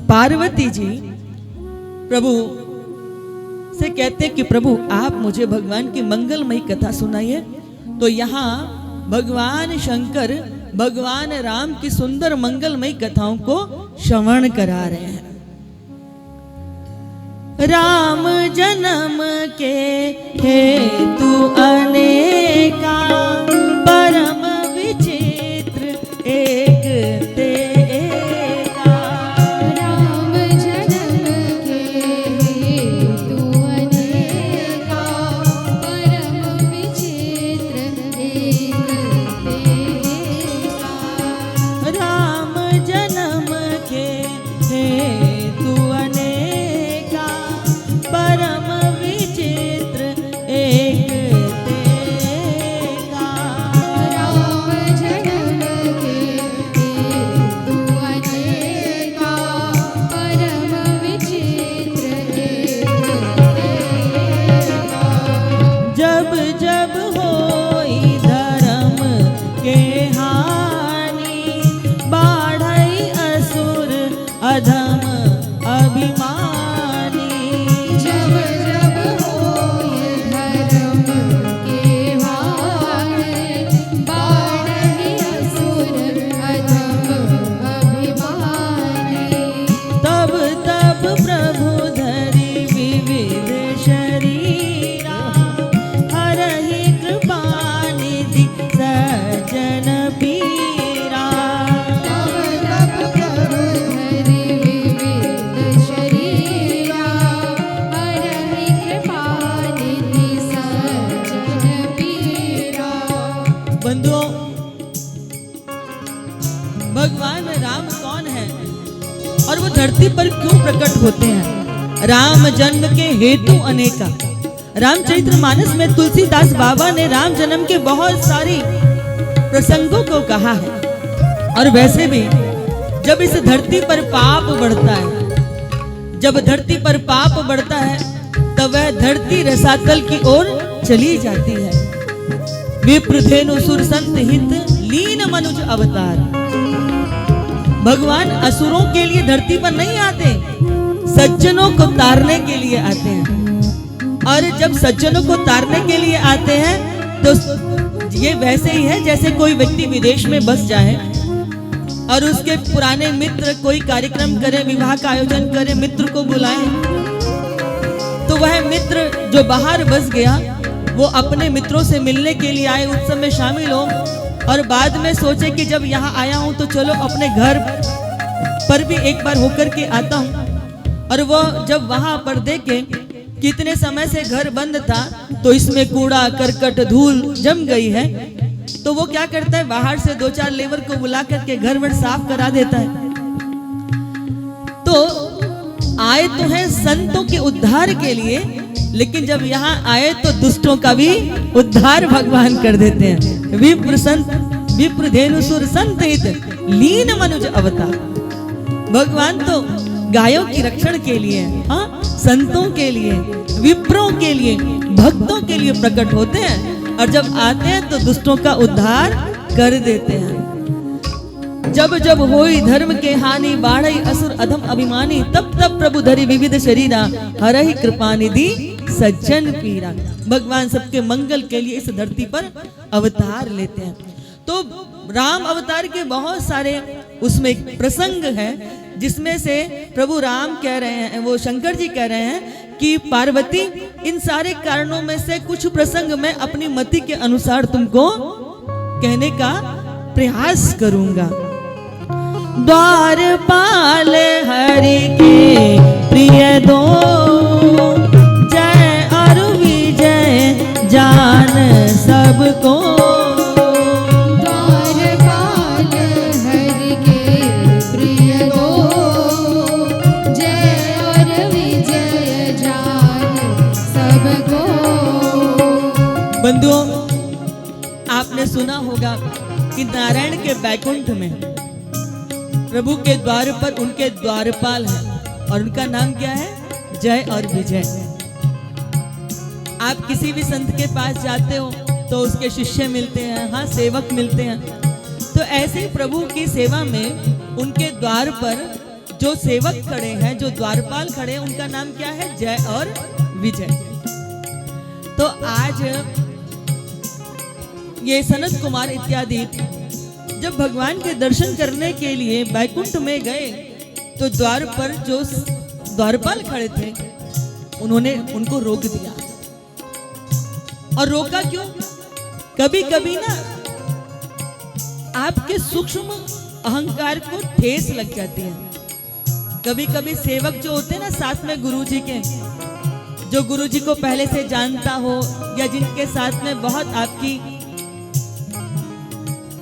पार्वती जी प्रभु से कहते हैं कि प्रभु आप मुझे भगवान की मंगलमयी कथा सुनाइए। तो यहाँ भगवान शंकर भगवान राम की सुंदर मंगलमयी कथाओं को श्रवण करा रहे हैं। राम जन्म के हेतु अनेका, परम विचित्र एक ते एका। राम जन्म के हेतु अनेका, परम विचित्र एक ते एका। राम जन्म के हेतु अनेका, परम विचित्र एक तेका। राम जन्म के हेतु अनेका, परम विचित्र एक तेका। जब जब होई धर्म के हानि, बाढ़ई असुर अधम अभिमानी। जब जब होए धर्म के हानि, बाढ़हि असुर अधम अभिमानी। तब तब प्रभु धरि विविध शरीरा, हरहि कृपा निधि सज्जन पीरा। तब तब प्रभु धरि विविध शरीरा, हरहि कृपा निधि सज्जन पीरा। बंधुओं, भगवान राम कौन है और वो धरती पर क्यों प्रकट होते हैं? राम जन्म के हेतु अनेका। रामचरितमानस में तुलसीदास बाबा ने राम जन्म के बहुत सारी प्रसंगों को कहा है। और वैसे भी जब इस धरती पर पाप बढ़ता है, जब धरती पर पाप बढ़ता है, तब वह धरती रसातल की ओर चली जाती है। विप्रधेनु सुर संत हित लीन मनुज अवतार। भगवान असुरों के लिए धरती पर नहीं आते, सज्जनों को तारने के लिए आते हैं। और जब सज्जनों को तारने के लिए आते हैं तो ये वैसे ही है जैसे कोई व्यक्ति विदेश में बस जाए और उसके पुराने मित्र कोई कार्यक्रम करे, विवाह का आयोजन करे, मित्र को बुलाए, तो वह मित्र जो बाहर बस गया वो अपने मित्रों से मिलने के लिए आए, उत्सव में शामिल हो और बाद में सोचे कि जब यहाँ आया हूँ तो चलो अपने घर पर भी एक बार होकर के आता हूँ। और वो जब वहां पर देखे कितने समय से घर बंद था तो इसमें कूड़ा करकट धूल जम गई है, तो वो क्या करता है, बाहर से 2-4 लेबर को बुला करके घर वर साफ करा देता है। तो आए तो हैं संतों के उद्धार के लिए, लेकिन जब यहाँ आए तो दुष्टों का भी उद्धार भगवान कर देते हैं। विप्र धेनुसुर संत हित लीन मनुज अवतार। भगवान तो गायों की रक्षण के लिए, हाँ, संतों के लिए, विप्रों के लिए, भक्तों के लिए प्रकट होते हैं और जब आते हैं तो दुष्टों का उद्धार कर देते हैं। जब जब होई धर्म के हानि, बाढ़ई असुर अधम अभिमानी, तब तब प्रभु धरि विविध शरीरा, हरहि कृपा निधि सज्जन पीरा। भगवान सबके मंगल के लिए इस धरती पर अवतार लेते हैं। तो राम अवतार के बहुत सारे उसमें प्रसंग है, जिसमें से प्रभु राम कह रहे हैं, वो शंकर जी कह रहे हैं कि पार्वती, इन सारे कारणों में से कुछ प्रसंग मैं अपनी मति के अनुसार तुमको कहने का प्रयास करूंगा। द्वारपाल हरि के प्रिय दो, जय और विजय जान सबको। द्वारपाल हरि के प्रिय दो, जय और विजय जान सबको। बंधुओं, आपने सुना होगा कि नारायण के बैकुंठ में प्रभु के द्वार पर उनके द्वारपाल हैं और उनका नाम क्या है? जय और विजय। आप किसी भी संत के पास जाते हो तो उसके शिष्य मिलते हैं, हाँ, सेवक मिलते हैं। तो ऐसे ही प्रभु की सेवा में उनके द्वार पर जो सेवक खड़े हैं, जो द्वारपाल खड़े हैं, उनका नाम क्या है? जय और विजय। तो आज ये सनत कुमार इत्यादि जब भगवान के दर्शन करने के लिए बैकुंठ में गए तो द्वार पर जो द्वारपाल खड़े थे उन्होंने उनको रोक दिया। और रोका क्यों? कभी कभी ना आपके सूक्ष्म अहंकार को ठेस लग जाती है। कभी कभी सेवक जो होते हैं ना साथ में गुरुजी के, जो गुरुजी को पहले से जानता हो या जिनके साथ में बहुत आपकी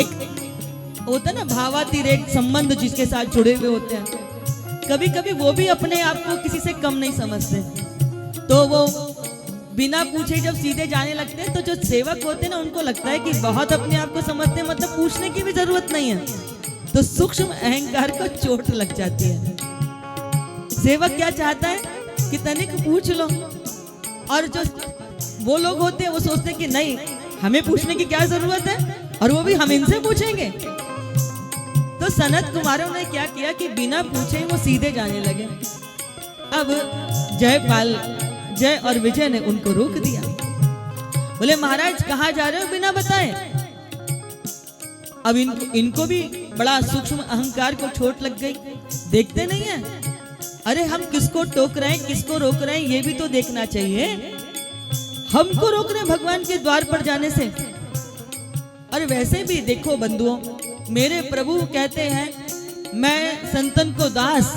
एक होता है ना भावातिरेक संबंध जिसके साथ जुड़े हुए होते हैं, कभी कभी वो भी अपने आप को किसी से कम नहीं समझते। तो वो बिना पूछे जब सीधे जाने लगते हैं तो जो सेवक होते हैं ना उनको लगता है कि बहुत अपने आप को समझते हैं, मतलब पूछने की भी जरूरत नहीं है। तो सूक्ष्म अहंकार को चोट लग जाती है। सेवक क्या चाहता है कि तनिक पूछ लो, और जो वो लोग होते हैं वो सोचते हैं कि नहीं, हमें पूछने की क्या जरूरत है, और वो भी हम इनसे पूछेंगे। तो सनत कुमारों ने क्या किया कि बिना पूछे वो सीधे जाने लगे। अब जयपाल, जय और विजय ने उनको रोक दिया। बोले महाराज कहाँ जा रहे हो बिना बताए? अब इनको भी बड़ा सूक्ष्म अहंकार को चोट लग गई। देखते नहीं है, अरे हम किसको टोक रहे हैं, किसको रोक रहे हैं, ये भी तो देखना चाहिए। हमको रोक रहे हैं भगवान के द्वार पर जाने से। और वैसे भी देखो बंधुओं, मेरे प्रभु कहते हैं मैं संतन को दास,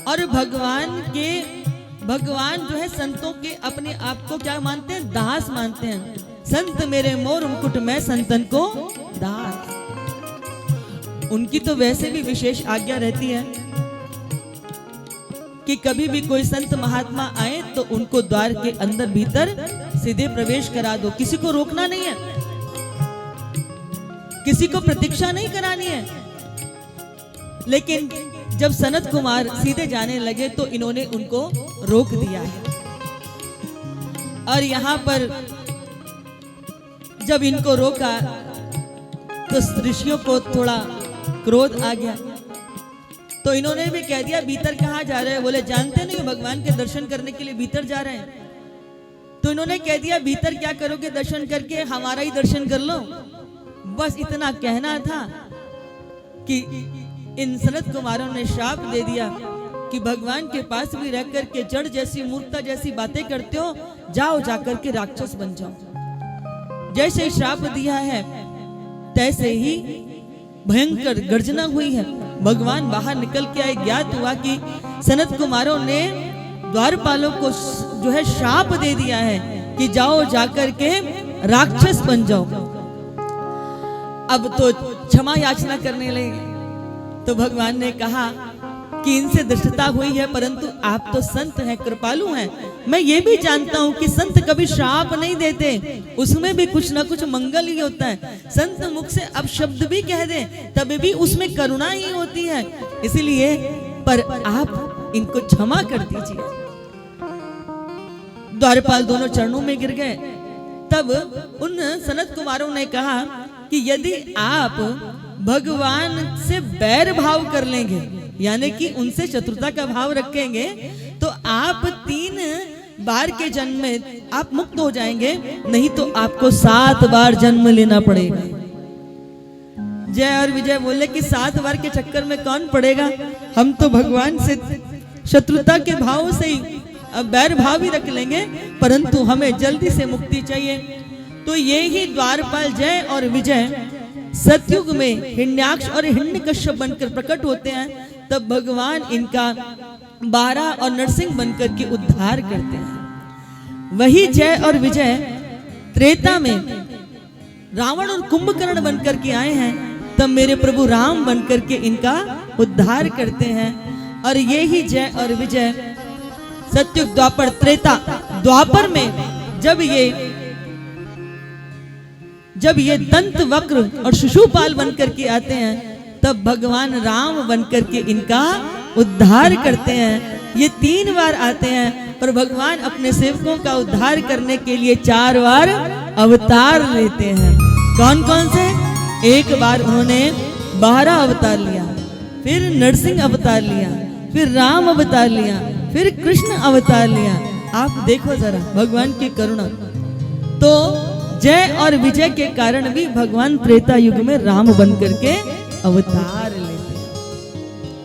और भगवान जो है संतों के अपने आप को क्या मानते हैं? दास मानते हैं। संत मेरे मोर मुकुट, मैं संतन को दास। उनकी तो वैसे भी विशेष आज्ञा रहती है कि कभी भी कोई संत महात्मा आए तो उनको द्वार के अंदर भीतर सीधे प्रवेश करा दो। किसी को रोकना नहीं है, किसी को प्रतीक्षा नहीं करानी है। लेकिन जब सनत कुमार सीधे जाने लगे तो इन्होंने उनको रोक दिया है। और यहाँ पर जब इनको रोका तो ऋषियों को थोड़ा क्रोध आ गया। तो इन्होंने भी कह दिया भीतर कहाँ जा रहे हैं? बोले जानते नहीं भगवान के दर्शन करने के लिए भीतर जा रहे हैं। तो इन्होंने कह दिया भीतर क्या करोगे दर्शन करके, हमारा ही दर्शन कर लो। बस इतना कहना था कि इन सनत कुमारों ने श्राप दे दिया कि भगवान के पास भी रह कर के जड़ जैसी मूर्खता जैसी बातें करते हो, जाओ जाकर के राक्षस बन जाओ। जैसे श्राप दिया है तैसे ही भयंकर गर्जना हुई है। भगवान बाहर निकल के आए, ज्ञात हुआ कि सनत कुमारों ने द्वारपालों को जो है श्राप दे दिया है कि जाओ जाकर के राक्षस बन जाओ। अब तो क्षमा याचना करने लगे। तो भगवान ने कहा कि इनसे दृष्टता हुई है, परंतु आप तो संत हैं, कृपालु हैं। मैं ये भी जानता हूँ कि संत कभी श्राप नहीं देते, उसमें भी कुछ ना कुछ मंगल ही होता है। संत मुख से अब शब्द भी कह दे तभी भी उसमें करुणा ही होती है। इसलिए पर आप इनको क्षमा कर दीजिए। द्वारपाल दोनों चरणों में गिर गए। तब उन सनत कुमारों ने कहा कि यदि आप भगवान से बैर भाव कर लेंगे, यानी कि उनसे शत्रुता का भाव रखेंगे, तो आप 3 बार के जन्म में आप मुक्त हो जाएंगे, नहीं तो आपको 7 बार जन्म लेना पड़ेगा। जय और विजय बोले कि 7 बार के चक्कर में कौन पड़ेगा, हम तो भगवान से शत्रुता के भाव से ही बैर भाव ही रख लेंगे, परंतु हमें जल्दी से मुक्ति चाहिए। तो ये ही द्वारपाल जय और विजय सतयुग में हिरण्याक्ष और हिरण्यकश्यप बनकर प्रकट होते हैं। तब भगवान इनका 12 और नरसिंह बनकर के उद्धार करते हैं। वही जय और विजय त्रेता में रावण और कुंभकर्ण बनकर के आए हैं, तब मेरे प्रभु राम बनकर के इनका उद्धार करते हैं। और ये ही जय और विजय सतयुग द्वापर त्रेता द्वापर में जब ये दंत वक्र और शिशुपाल बनकर के आते हैं, तब भगवान राम बनकर के इनका उद्धार करते हैं। ये 3 बार आते हैं, पर भगवान अपने सेवकों का उद्धार करने के लिए 4 बार अवतार लेते हैं। कौन कौन से? एक बार उन्होंने 12 अवतार लिया, फिर नरसिंह अवतार लिया, फिर राम अवतार लिया, फिर कृष्ण अवतार लिया। आप देखो जरा भगवान की करुणा। तो जय और विजय के कारण भी भगवान त्रेता युग में राम बन करके अवतार